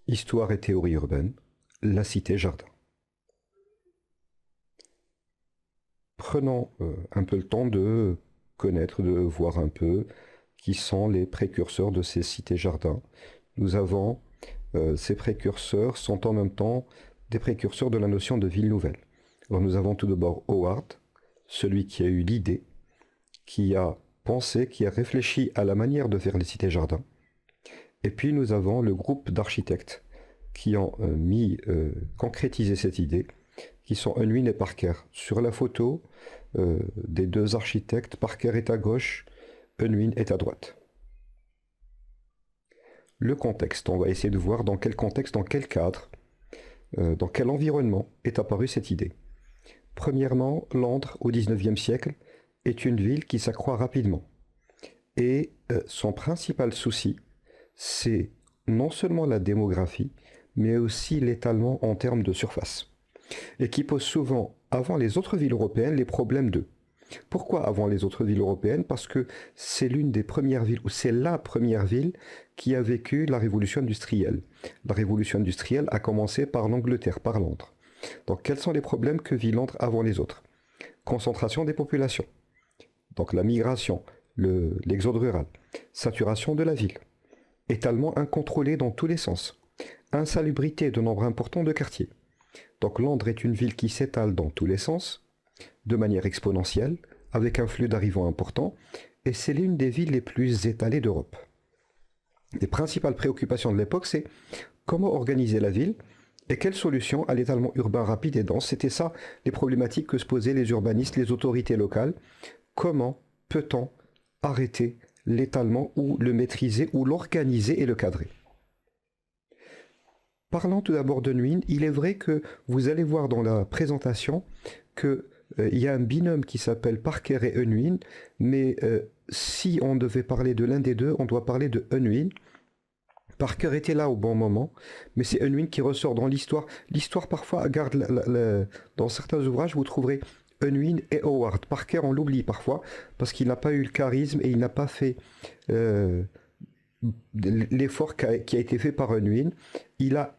Histoire et théorie urbaine, la cité-jardin. Prenons un peu le temps de connaître, de voir un peu qui sont les précurseurs de ces cités-jardins. Nous avons, ces précurseurs sont en même temps des précurseurs de la notion de ville nouvelle. Alors nous avons tout d'abord Howard, celui qui a eu l'idée, qui a pensé, qui a réfléchi à la manière de faire les cités-jardins. Et puis nous avons le groupe d'architectes qui ont concrétisé cette idée, qui sont Unwin et Parker. Sur la photo des deux architectes, Parker est à gauche, Unwin est à droite. Le contexte, on va essayer de voir dans quel contexte, dans quel cadre, dans quel environnement est apparue cette idée. Premièrement, Londres au XIXe siècle est une ville qui s'accroît rapidement. Et son principal souci, c'est non seulement la démographie, mais aussi l'étalement en termes de surface. Et qui pose souvent, avant les autres villes européennes, les problèmes d'eux. Pourquoi avant les autres villes européennes? Parce que c'est l'une des premières villes, ou c'est la première ville qui a vécu la révolution industrielle. La révolution industrielle a commencé par l'Angleterre, par Londres. Donc quels sont les problèmes que vit Londres avant les autres? Concentration des populations, donc la migration, l'exode rural, saturation de la ville, étalement incontrôlé dans tous les sens, insalubrité de nombre important de quartiers. Donc Londres est une ville qui s'étale dans tous les sens, de manière exponentielle, avec un flux d'arrivants important, et c'est l'une des villes les plus étalées d'Europe. Les principales préoccupations de l'époque, c'est comment organiser la ville et quelles solutions à l'étalement urbain rapide et dense. C'était ça les problématiques que se posaient les urbanistes, les autorités locales. Comment peut-on arrêter l'étalement ou le maîtriser ou l'organiser et le cadrer? Parlons tout d'abord de Nguyen, il est vrai que vous allez voir dans la présentation qu'il y a un binôme qui s'appelle Parker et Nguyen, mais si on devait parler de l'un des deux, on doit parler de Nguyen. Parker était là au bon moment, mais c'est Nguyen qui ressort dans l'histoire. L'histoire parfois garde, dans certains ouvrages, vous trouverez Nguyen et Howard. Parker, on l'oublie parfois, parce qu'il n'a pas eu le charisme et il n'a pas fait l'effort qui a été fait par Nguyen. Il a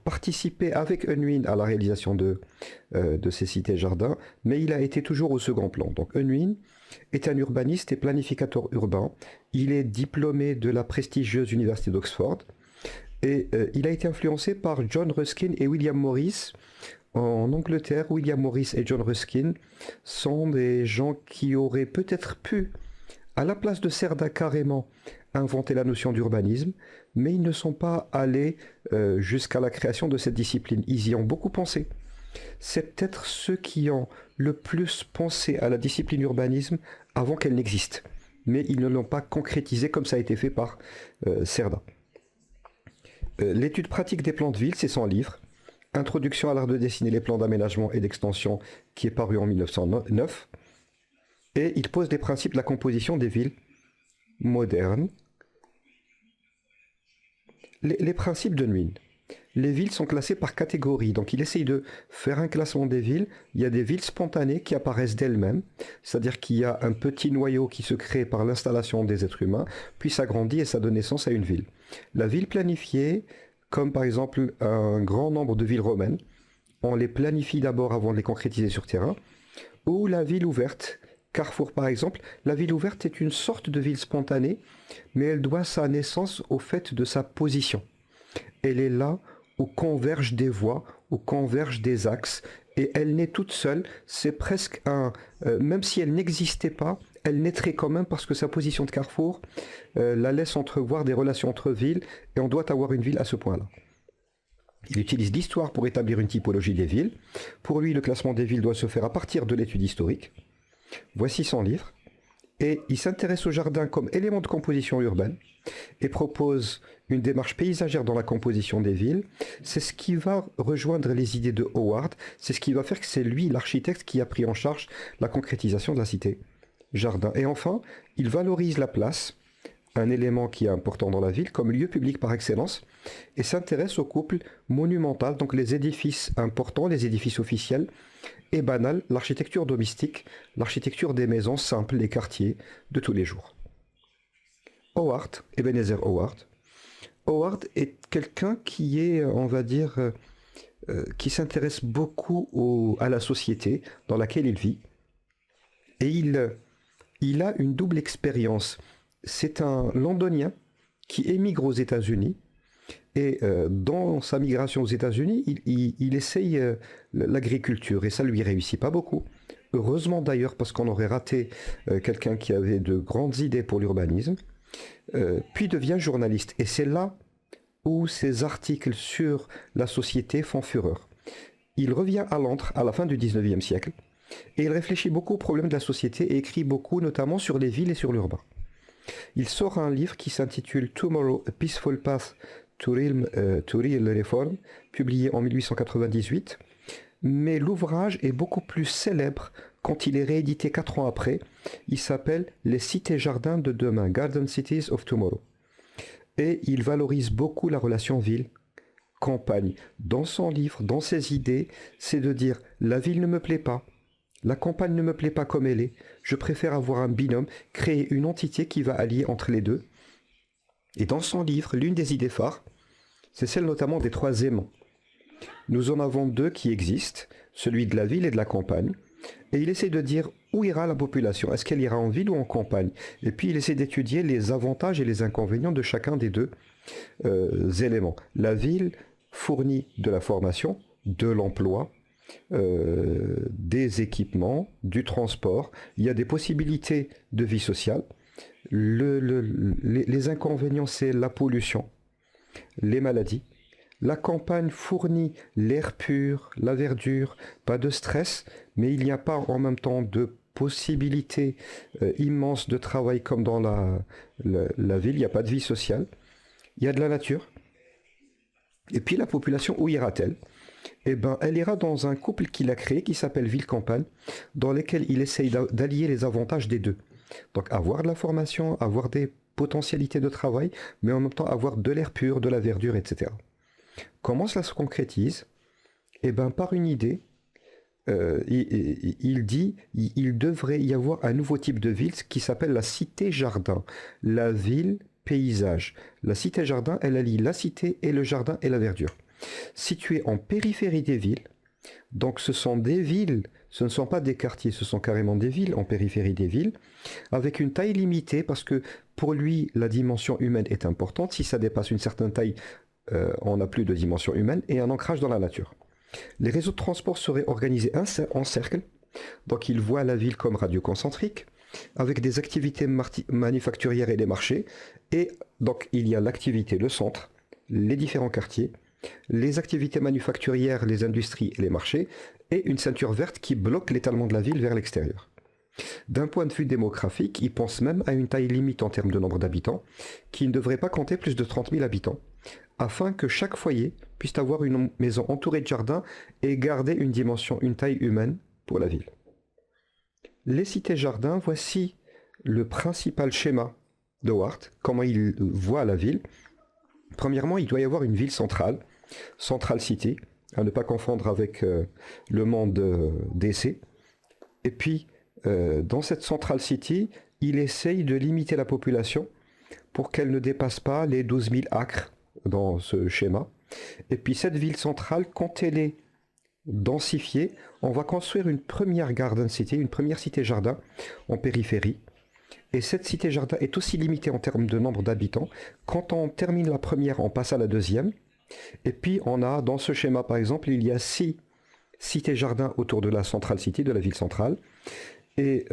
participé avec Nguyen à la réalisation de ces cités-jardins, mais il a été toujours au second plan. Donc Nguyen est un urbaniste et planificateur urbain. Il est diplômé de la prestigieuse université d'Oxford et il a été influencé par John Ruskin et William Morris. En Angleterre, William Morris et John Ruskin sont des gens qui auraient peut-être pu, à la place de Cerda carrément, inventer la notion d'urbanisme, mais ils ne sont pas allés jusqu'à la création de cette discipline. Ils y ont beaucoup pensé. C'est peut-être ceux qui ont le plus pensé à la discipline urbanisme avant qu'elle n'existe. Mais ils ne l'ont pas concrétisé comme ça a été fait par Cerda. L'étude pratique des plans de ville, c'est son livre. Introduction à l'art de dessiner les plans d'aménagement et d'extension, qui est paru en 1909. Et il pose les principes de la composition des villes modernes. Les principes de Nguyen. Les villes sont classées par catégorie, donc il essaye de faire un classement des villes. Il y a des villes spontanées qui apparaissent d'elles-mêmes, c'est-à-dire qu'il y a un petit noyau qui se crée par l'installation des êtres humains, puis s'agrandit et ça donne naissance à une ville. La ville planifiée, comme par exemple un grand nombre de villes romaines, on les planifie d'abord avant de les concrétiser sur terrain, ou la ville ouverte. Carrefour par exemple, la ville ouverte est une sorte de ville spontanée, mais elle doit sa naissance au fait de sa position. Elle est là où convergent des voies, où convergent des axes, et elle naît toute seule, c'est presque un... même si elle n'existait pas, elle naîtrait quand même parce que sa position de carrefour la laisse entrevoir des relations entre villes, et on doit avoir une ville à ce point-là. Il utilise l'histoire pour établir une typologie des villes. Pour lui, le classement des villes doit se faire à partir de l'étude historique. Voici son livre. Et il s'intéresse au jardin comme élément de composition urbaine et propose une démarche paysagère dans la composition des villes. C'est ce qui va rejoindre les idées de Howard. C'est ce qui va faire que c'est lui, l'architecte, qui a pris en charge la concrétisation de la cité jardin. Et enfin, il valorise la place, un élément qui est important dans la ville, comme lieu public par excellence, et s'intéresse au couple monumental, donc les édifices importants, les édifices officiels, et banal, l'architecture domestique, l'architecture des maisons simples, les quartiers de tous les jours. Howard, Ebenezer Howard, Howard est quelqu'un qui est, on va dire, qui s'intéresse beaucoup à la société dans laquelle il vit. Et il a une double expérience. C'est un Londonien qui émigre aux États-Unis. Et dans sa migration aux États-Unis, il essaye l'agriculture et ça lui réussit pas beaucoup. Heureusement d'ailleurs parce qu'on aurait raté quelqu'un qui avait de grandes idées pour l'urbanisme. Puis devient journaliste. Et c'est là où ses articles sur la société font fureur. Il revient à Londres à la fin du 19e siècle et il réfléchit beaucoup aux problèmes de la société et écrit beaucoup notamment sur les villes et sur l'urbain. Il sort un livre qui s'intitule Tomorrow, A Peaceful Path to Real Reform, publié en 1898, mais l'ouvrage est beaucoup plus célèbre quand il est réédité 4 ans après. Il s'appelle Les cités-jardins de demain, Garden Cities of Tomorrow. Et il valorise beaucoup la relation ville-campagne. Dans son livre, dans ses idées, c'est de dire la ville ne me plaît pas, la campagne ne me plaît pas comme elle est, je préfère avoir un binôme, créer une entité qui va allier entre les deux. Et dans son livre, l'une des idées phares, c'est celle notamment des 3 aimants. Nous en avons 2 qui existent, celui de la ville et de la campagne, et il essaie de dire où ira la population, est-ce qu'elle ira en ville ou en campagne, et puis il essaie d'étudier les avantages et les inconvénients de chacun des 2 éléments. La ville fournit de la formation, de l'emploi, des équipements, du transport, il y a des possibilités de vie sociale. Les inconvénients, c'est la pollution, les maladies. La campagne fournit l'air pur, la verdure, pas de stress, mais il n'y a pas en même temps de possibilités immenses de travail comme dans la ville, il n'y a pas de vie sociale, il y a de la nature. Et puis la population, où ira-t-elle? Eh bien, elle ira dans un couple qu'il a créé qui s'appelle Ville-Campagne, dans lequel il essaye d'allier les avantages des 2. Donc avoir de la formation, avoir des potentialités de travail, mais en même temps avoir de l'air pur, de la verdure, etc. Comment cela se concrétise? Eh bien, par une idée, il dit il devrait y avoir un nouveau type de ville qui s'appelle la cité-jardin, la ville paysage. La cité-jardin, elle allie la cité et le jardin et la verdure. Située en périphérie des villes, donc ce sont des villes, ce ne sont pas des quartiers, ce sont carrément des villes en périphérie des villes, avec une taille limitée parce que pour lui, la dimension humaine est importante. Si ça dépasse une certaine taille, on n'a plus de dimension humaine, et un ancrage dans la nature. Les réseaux de transport seraient organisés en cercle, donc il voit la ville comme radioconcentrique, avec des activités manufacturières et des marchés, et donc il y a l'activité, le centre, les différents quartiers, les activités manufacturières, les industries et les marchés, et une ceinture verte qui bloque l'étalement de la ville vers l'extérieur. D'un point de vue démographique, il pense même à une taille limite en termes de nombre d'habitants, qui ne devrait pas compter plus de 30 000 habitants, afin que chaque foyer puisse avoir une maison entourée de jardins et garder une dimension, une taille humaine pour la ville. Les cités-jardins, voici le principal schéma d'Howard, comment il voit la ville. Premièrement, il doit y avoir une ville centrale, Central City, à ne pas confondre avec le monde d'essai. Et puis, dans cette Central City, il essaye de limiter la population pour qu'elle ne dépasse pas les 12 000 acres dans ce schéma. Et puis cette ville centrale, quand elle est densifiée, on va construire une première garden city, une première cité-jardin en périphérie. Et cette cité-jardin est aussi limitée en termes de nombre d'habitants. Quand on termine la première, on passe à la deuxième. Et puis on a, dans ce schéma par exemple, il y a 6 cités-jardins autour de la Central City, de la ville centrale. Et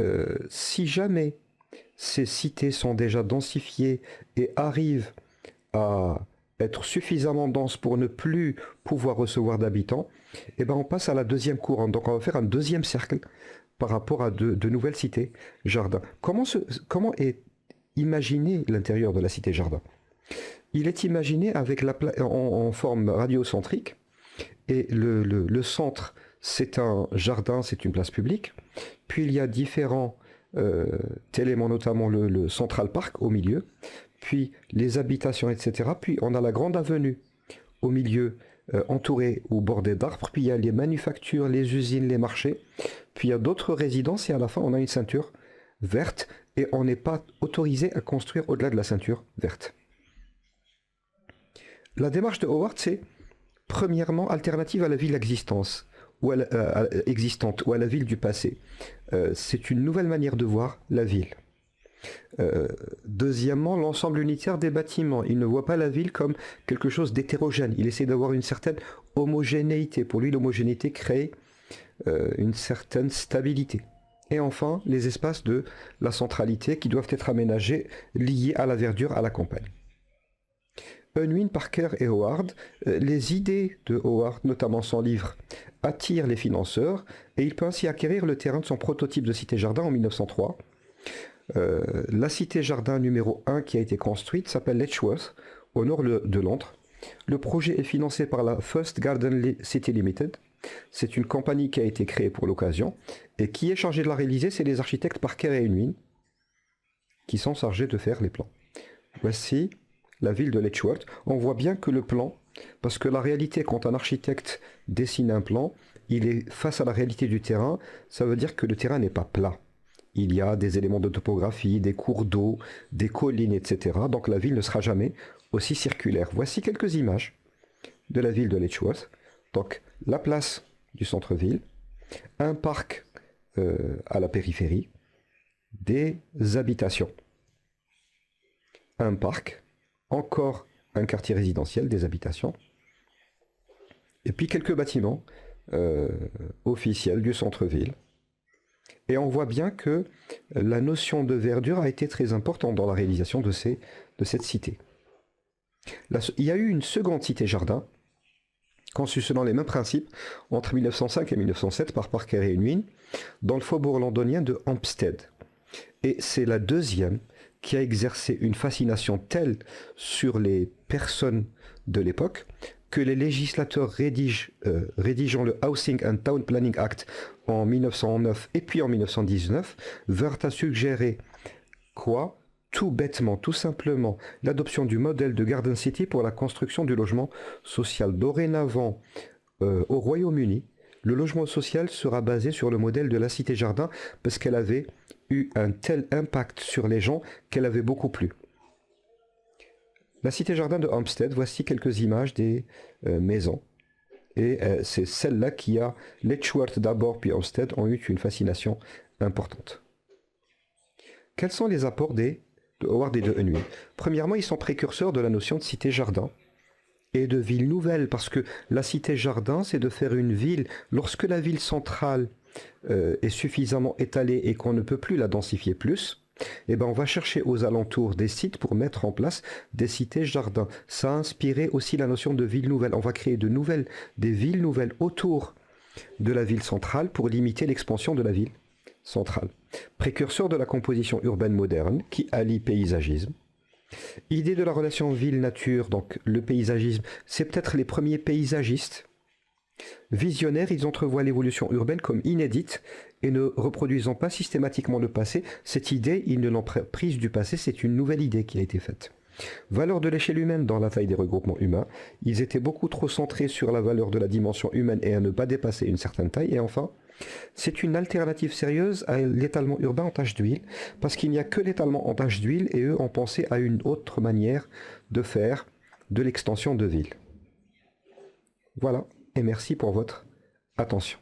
si jamais ces cités sont déjà densifiées et arrivent à être suffisamment denses pour ne plus pouvoir recevoir d'habitants, eh ben on passe à la deuxième couronne. Donc on va faire un deuxième cercle par rapport à de nouvelles cités-jardins. Comment est imaginé l'intérieur de la cité-jardin? Il est imaginé avec en forme radiocentrique, et le centre, c'est un jardin, c'est une place publique. Puis il y a différents éléments, notamment le Central Park au milieu, puis les habitations, etc. Puis on a la grande avenue au milieu, entourée ou bordée d'arbres. Puis il y a les manufactures, les usines, les marchés. Puis il y a d'autres résidences et à la fin on a une ceinture verte et on n'est pas autorisé à construire au-delà de la ceinture verte. La démarche de Howard, c'est premièrement alternative à la ville existence, ou existante, ou à la ville du passé. C'est une nouvelle manière de voir la ville. Deuxièmement, l'ensemble unitaire des bâtiments. Il ne voit pas la ville comme quelque chose d'hétérogène. Il essaie d'avoir une certaine homogénéité. Pour lui, l'homogénéité crée une certaine stabilité. Et enfin, les espaces de la centralité qui doivent être aménagés, liés à la verdure, à la campagne. Unwin, Parker et Howard, les idées de Howard, notamment son livre, attirent les financeurs et il peut ainsi acquérir le terrain de son prototype de cité-jardin en 1903. La cité-jardin numéro 1 qui a été construite s'appelle Letchworth, au nord de Londres. Le projet est financé par la First Garden City Limited. C'est une compagnie qui a été créée pour l'occasion et qui est chargée de la réaliser, c'est les architectes Parker et Unwin qui sont chargés de faire les plans. Voici la ville de Letchworth. On voit bien que le plan, parce que la réalité quand un architecte dessine un plan, il est face à la réalité du terrain, ça veut dire que le terrain n'est pas plat. Il y a des éléments de topographie, des cours d'eau, des collines, etc. Donc la ville ne sera jamais aussi circulaire. Voici quelques images de la ville de Letchworth. Donc la place du centre-ville, un parc à la périphérie, des habitations, un parc, encore un quartier résidentiel, des habitations, et puis quelques bâtiments officiels du centre-ville. Et on voit bien que la notion de verdure a été très importante dans la réalisation de cette cité. Il y a eu une seconde cité-jardin, conçue selon les mêmes principes, entre 1905 et 1907 par Parker et Unwin, dans le faubourg londonien de Hampstead. Et c'est la deuxième qui a exercé une fascination telle sur les personnes de l'époque que les législateurs rédigeant le Housing and Town Planning Act en 1909 et puis en 1919 vinrent à suggérer quoi ? Tout bêtement, tout simplement, l'adoption du modèle de Garden City pour la construction du logement social. Dorénavant, au Royaume-Uni, le logement social sera basé sur le modèle de la cité-jardin parce qu'elle avait eu un tel impact sur les gens qu'elle avait beaucoup plu. La cité-jardin de Hampstead, voici quelques images des maisons. Et c'est celle-là qui a, Letchworth d'abord puis Hampstead, ont eu une fascination importante. Quels sont les apports de Howard et de Unwin? Premièrement, ils sont précurseurs de la notion de cité-jardin et de ville nouvelle, parce que la cité-jardin, c'est de faire une ville. Lorsque la ville centrale est suffisamment étalée et qu'on ne peut plus la densifier plus, eh ben on va chercher aux alentours des sites pour mettre en place des cités-jardins. Ça a inspiré aussi la notion de ville nouvelle. On va créer des villes nouvelles autour de la ville centrale pour limiter l'expansion de la ville centrale. Précurseur de la composition urbaine moderne qui allie paysagisme. Idée de la relation ville-nature, donc le paysagisme, c'est peut-être les premiers paysagistes. Visionnaires, ils entrevoient l'évolution urbaine comme inédite et ne reproduisant pas systématiquement le passé. Cette idée, ils ne l'ont prise du passé, c'est une nouvelle idée qui a été faite. Valeur de l'échelle humaine dans la taille des regroupements humains. Ils étaient beaucoup trop centrés sur la valeur de la dimension humaine et à ne pas dépasser une certaine taille. Et enfin, c'est une alternative sérieuse à l'étalement urbain en tache d'huile, parce qu'il n'y a que l'étalement en tache d'huile et eux ont pensé à une autre manière de faire de l'extension de ville. Voilà, et merci pour votre attention.